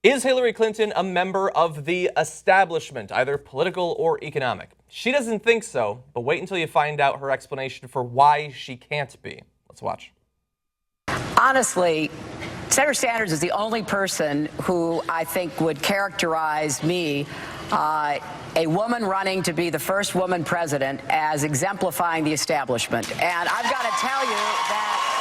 Is Hillary Clinton a member of the establishment, either political or economic? She doesn't think so, but wait until you find out her explanation for why she can't be. Let's watch. Honestly, Senator Sanders is the only person who I think would characterize me, a woman running to be the first woman president, as exemplifying the establishment. And I've got to tell you that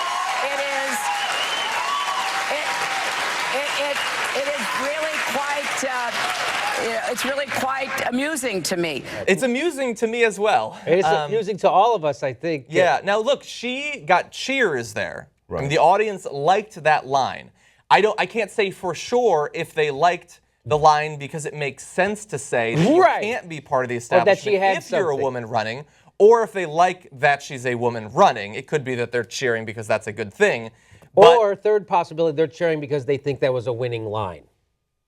it's really quite amusing to me. It's amusing to me as well. It's amusing to all of us, I think. Yeah. Now, look, she got cheers there. Right. I mean, the audience liked that line. I can't say for sure if they liked the line because it makes sense to say that you can't be part of the establishment if you're a woman running, or if they like that she's a woman running. It could be that they're cheering because that's a good thing. Or third possibility, they're cheering because they think that was a winning line.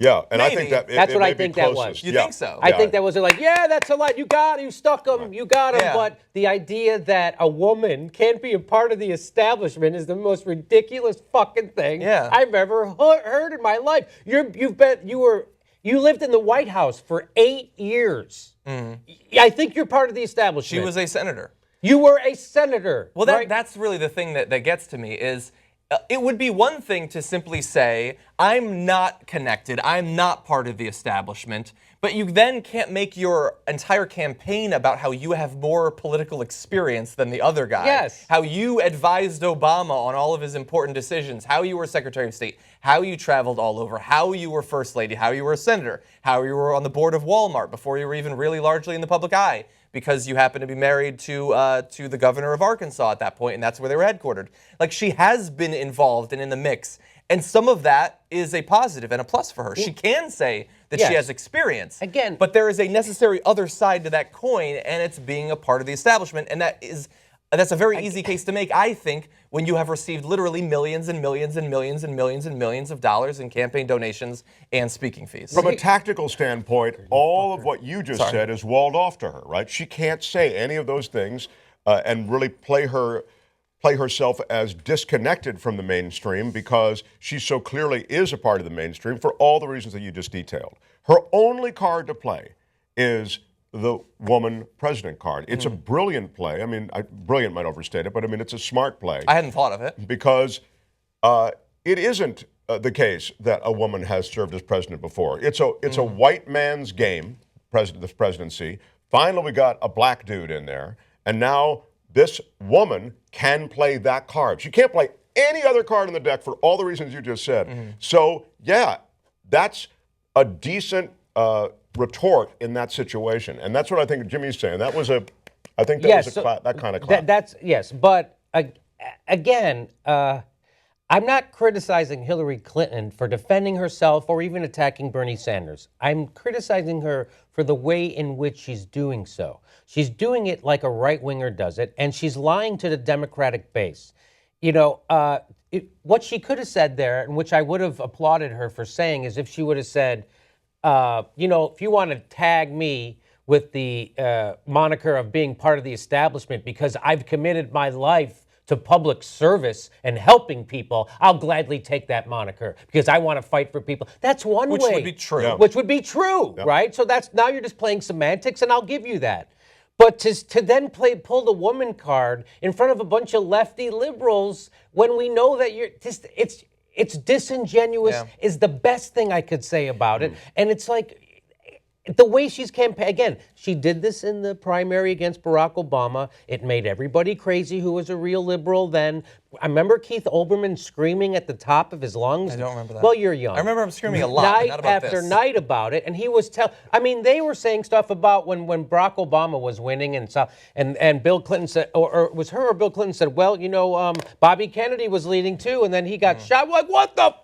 Yeah, and Maybe. I think that that's what I think that was. You think so? I think that was like, yeah, that's a line. You got it. You stuck them. You got them. Yeah. But the idea that a woman can't be a part of the establishment is the most ridiculous fucking thing I've ever heard in my life. You lived in the White House for 8 years. I think you're part of the establishment. She was a senator. You were a senator. Well, that's really the thing that gets to me is it would be one thing to simply say, I'm not connected, I'm not part of the establishment, but you then can't make your entire campaign about how you have more political experience than the other guy. Yes. How you advised Obama on all of his important decisions, how you were Secretary of State, how you traveled all over, how you were First Lady, how you were a senator, how you were on the board of Walmart before you were even really largely in the public eye, because you happen to be married to the governor of Arkansas at that point, and that's where they were headquartered. Like, she has been involved and in the mix, and some of that is a positive and a plus for her. She can say that she has experience. Again, but there is a necessary other side to that coin, and it's being a part of the establishment, and that's a very easy case to make, I think, when you have received literally millions and millions and millions and millions and millions of dollars in campaign donations and speaking fees. From a tactical standpoint, all of what you just said is walled off to her, right? She can't say any of those things and really play herself as disconnected from the mainstream because she so clearly is a part of the mainstream for all the reasons that you just detailed. Her only card to play is the woman president card. It's a brilliant play. I mean, brilliant might overstate it, but I mean, it's a smart play. I hadn't thought of it. Because it isn't the case that a woman has served as president before. It's a white man's game, the presidency. Finally, we got a black dude in there, and now this woman can play that card. She can't play any other card in the deck for all the reasons you just said. So, yeah, that's a decent retort in that situation, and that's what I think Jimmy's saying. That was I think that was that kind of clap. That's yes, but again, I'm not criticizing Hillary Clinton for defending herself or even attacking Bernie Sanders. I'm criticizing her for the way in which she's doing so. She's doing it like a right-winger does it, and she's lying to the Democratic base. You know, what she could have said there, and which I would have applauded her for saying, is if she would have said, if you want to tag me with the moniker of being part of the establishment because I've committed my life to public service and helping people, I'll gladly take that moniker because I want to fight for people. That's one way. Which would be true. Yeah. Which would be true, right? So now you're just playing semantics, and I'll give you that. But to then pull the woman card in front of a bunch of lefty liberals when we know that it's disingenuous is the best thing I could say about it. And it's like the way she's campaigning. Again, she did this in the primary against Barack Obama. It made everybody crazy who was a real liberal then. I remember Keith Olbermann screaming at the top of his lungs. I don't remember that. Well, you're young. I remember him screaming a lot, night but not about after this. night about it, and he was they were saying stuff about when Barack Obama was winning, and Bill Clinton said, or it was her or Bill Clinton said, well, Bobby Kennedy was leading too, and then he got shot. Like, what the?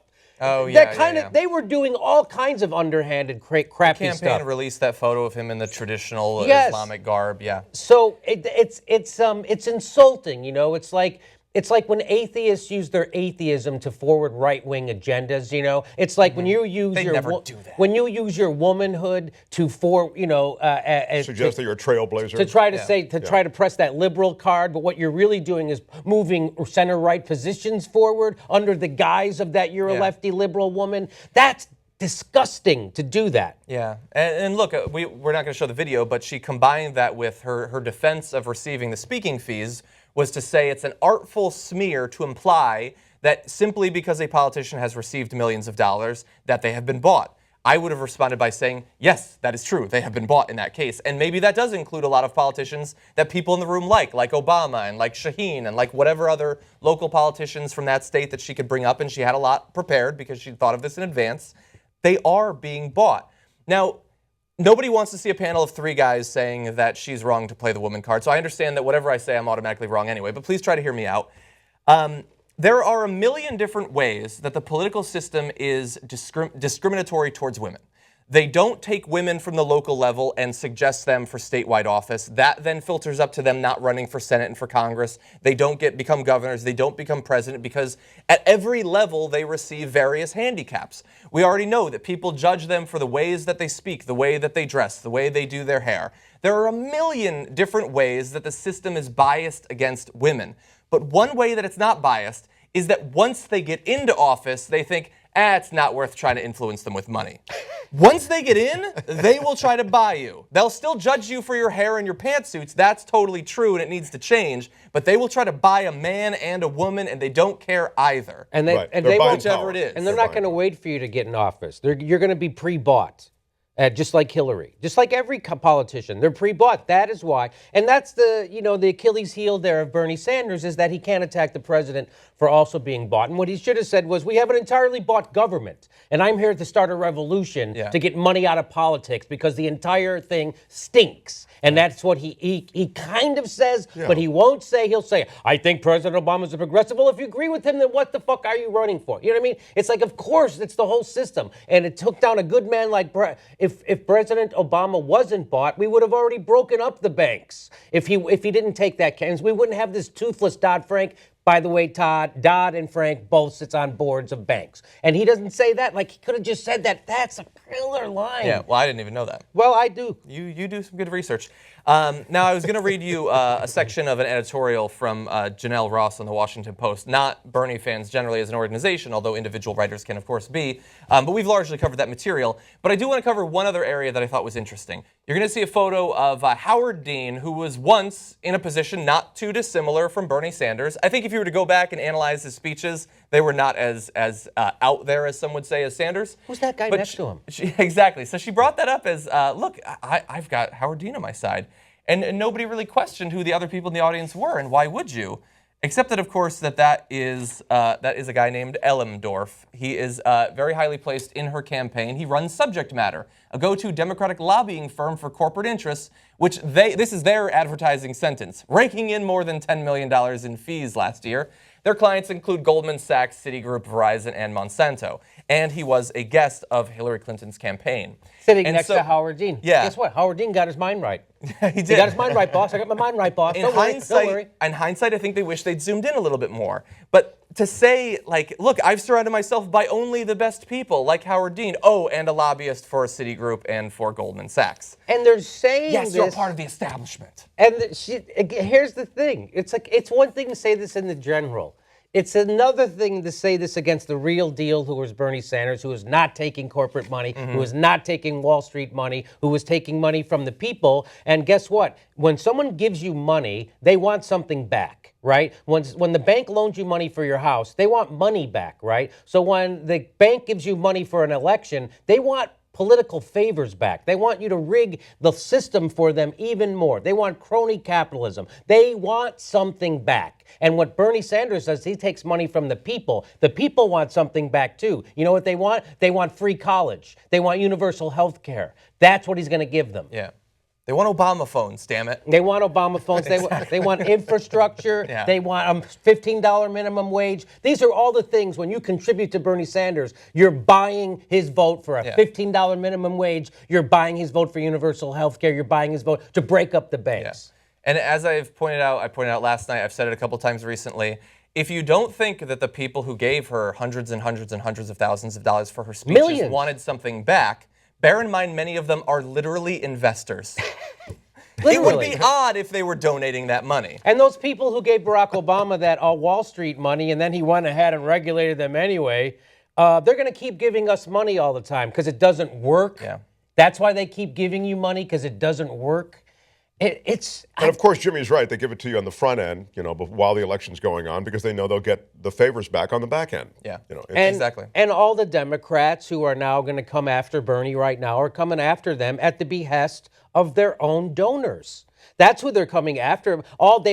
Oh, yeah, They were doing all kinds of underhanded, crappy stuff. The campaign released that photo of him in the traditional Islamic garb. Yeah. So it's insulting. It's like when atheists use their atheism to forward right-wing agendas. It's like when you use when you use your womanhood to suggest that you're a trailblazer to try to try to press that liberal card, but what you're really doing is moving center-right positions forward under the guise of that you're a lefty liberal woman. disgusting to do that. Yeah, and look, we're not going to show the video, but she combined that with her defense of receiving the speaking fees was to say it's an artful smear to imply that simply because a politician has received millions of dollars, that they have been bought. I would have responded by saying, yes, that is true. They have been bought in that case. And maybe that does include a lot of politicians that people in the room like Obama and like Shaheen and like whatever other local politicians from that state that she could bring up. And she had a lot prepared because she thought of this in advance. They are being bought. Now, nobody wants to see a panel of three guys saying that she's wrong to play the woman card. So I understand that whatever I say, I'm automatically wrong anyway. But please try to hear me out. There are a million different ways that the political system is discriminatory towards women. They don't take women from the local level and suggest them for statewide office. That then filters up to them not running for Senate and for Congress. They don't become governors. They don't become president because at every level they receive various handicaps. We already know that people judge them for the ways that they speak, the way that they dress, the way they do their hair. There are a million different ways that the system is biased against women. But one way that it's not biased is that once they get into office, they think, it's not worth trying to influence them with money. Once they get in, they will try to buy you. They'll still judge you for your hair and your pantsuits. That's totally true, and it needs to change. But they will try to buy a man and a woman, and they don't care either. And they, Right. and They're they buying won't, whichever power. it is. and they're not going to wait for you to get in office. You're going to be pre-bought. Just like Hillary, just like every politician, they're pre-bought. That is why, and that's the Achilles heel there of Bernie Sanders is that he can't attack the president for also being bought. And what he should have said was, we have an entirely bought government, and I'm here to start a revolution to get money out of politics because the entire thing stinks. And that's what he kind of says, but he won't say. He'll say, I think President Obama's a progressive. Well, if you agree with him, then what the fuck are you running for? You know what I mean? It's like, of course, it's the whole system. And it took down a good man like if President Obama wasn't bought, we would have already broken up the banks. If he didn't take that chance, we wouldn't have this toothless Dodd-Frank. By the way, Dodd and Frank both sits on boards of banks. And he doesn't say that. Like, he could have just said that. That's a killer line. Yeah, well, I didn't even know that. Well, I do. You do some good research. Now, I was going to read you a section of an editorial from Janelle Ross on the Washington Post. Not Bernie fans generally as an organization, although individual writers can, of course, be. But we've largely covered that material. But I do want to cover one other area that I thought was interesting. You're going to see a photo of Howard Dean, who was once in a position not too dissimilar from Bernie Sanders. I think if you were to go back and analyze his speeches, they were not as out there, as some would say, as Sanders. Who's that guy next to him? Exactly. So she brought that up as, look, I've got Howard Dean on my side. And nobody really questioned who the other people in the audience were, and why would you? Except that, of course, that is a guy named Elmendorf. He is very highly placed in her campaign. He runs Subject Matter, a go-to Democratic lobbying firm for corporate interests, which this is their advertising sentence, raking in more than $10 million in fees last year. Their clients include Goldman Sachs, Citigroup, Verizon, and Monsanto. And he was a guest of Hillary Clinton's campaign. Sitting next to Howard Dean. Yeah. Guess what? Howard Dean got his mind right. He did. He got his mind right, boss. I got my mind right, boss. Don't worry. In hindsight, I think they wish they'd zoomed in a little bit more. But to say, like, look, I've surrounded myself by only the best people, like Howard Dean. Oh, and a lobbyist for Citigroup and for Goldman Sachs. And they're saying Yes, this. you're a part of the establishment. And here's the thing. It's one thing to say this in the general. It's another thing to say this against the real deal, who was Bernie Sanders, who was not taking corporate money, who was not taking Wall Street money, who was taking money from the people. And guess what? When someone gives you money, they want something back, right? When the bank loans you money for your house, they want money back, right? So when the bank gives you money for an election, they want political favors back. They want you to rig the system for them even more. They want crony capitalism. They want something back. And what Bernie Sanders does, he takes money from the people. The people want something back too. You know what they want? They want free college. They want universal health care. That's what he's going to give them. Yeah. They want Obama phones, damn it. They want Obama phones. They want infrastructure. Yeah. They want a $15 minimum wage. These are all the things, when you contribute to Bernie Sanders, you're buying his vote for a $15 minimum wage. You're buying his vote for universal health care. You're buying his vote to break up the banks. Yeah. And as I pointed out last night, I've said it a couple times recently, if you don't think that the people who gave her hundreds and hundreds and hundreds of thousands of dollars for her speeches Millions. wanted something back, bear in mind many of them are literally investors. Literally. It would be odd if they were donating that money. And those people who gave Barack Obama that Wall Street money, and then he went ahead and regulated them anyway, They're going to keep giving us money all the time because it doesn't work. Yeah. That's why they keep giving you money, because it doesn't work. And of course, Jimmy's right. They give it to you on the front end, while the election's going on, because they know they'll get the favors back on the back end. Yeah. Exactly. And all the Democrats who are now going to come after Bernie right now are coming after them at the behest of their own donors. That's who they're coming after.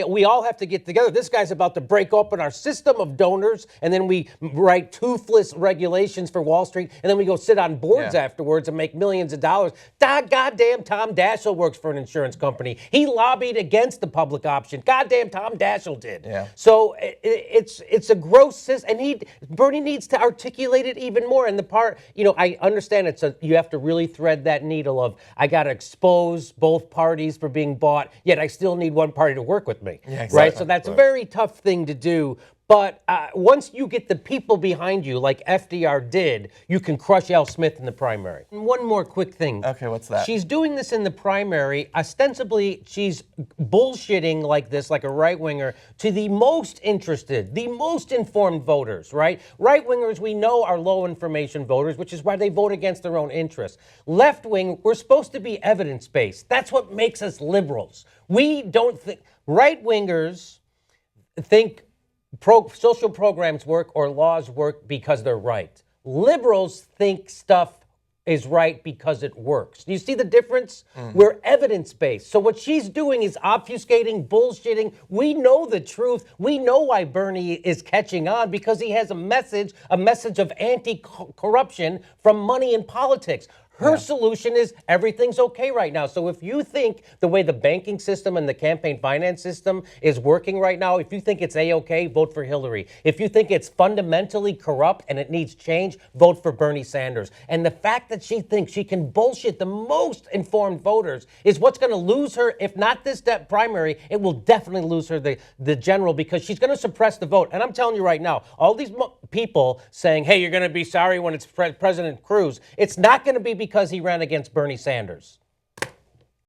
We all have to get together. This guy's about to break open our system of donors, and then we write toothless regulations for Wall Street, and then we go sit on boards afterwards and make millions of dollars. Goddamn Tom Daschle works for an insurance company. He lobbied against the public option. Goddamn Tom Daschle did. Yeah. So it's a gross system, and Bernie needs to articulate it even more. And the part, I understand you have to really thread that needle of, I got to expose both parties for being bought, yet I still need one party to work with me. Yeah, exactly. Right? So that's a very tough thing to do. But once you get the people behind you, like FDR did, you can crush Al Smith in the primary. And one more quick thing. Okay, what's that? She's doing this in the primary. Ostensibly, she's bullshitting like this, like a right-winger, to the most interested, the most informed voters, right? Right-wingers, we know, are low-information voters, which is why they vote against their own interests. Left-wing, we're supposed to be evidence-based. That's what makes us liberals. We don't think... Right-wingers think social programs work or laws work because they're right. Liberals think stuff is right because it works. Do you see the difference? We're evidence-based. So what she's doing is obfuscating, bullshitting. We know the truth. We know why Bernie is catching on, because he has a message of anti-corruption from money in politics. Her solution is everything's okay right now. So if you think the way the banking system and the campaign finance system is working right now, if you think it's A-okay, vote for Hillary. If you think it's fundamentally corrupt and it needs change, vote for Bernie Sanders. And the fact that she thinks she can bullshit the most informed voters is what's going to lose her. If not this primary, it will definitely lose her the general, because she's going to suppress the vote. And I'm telling you right now, all these people saying, hey, you're going to be sorry when it's President Cruz, it's not going to be because he ran against Bernie Sanders.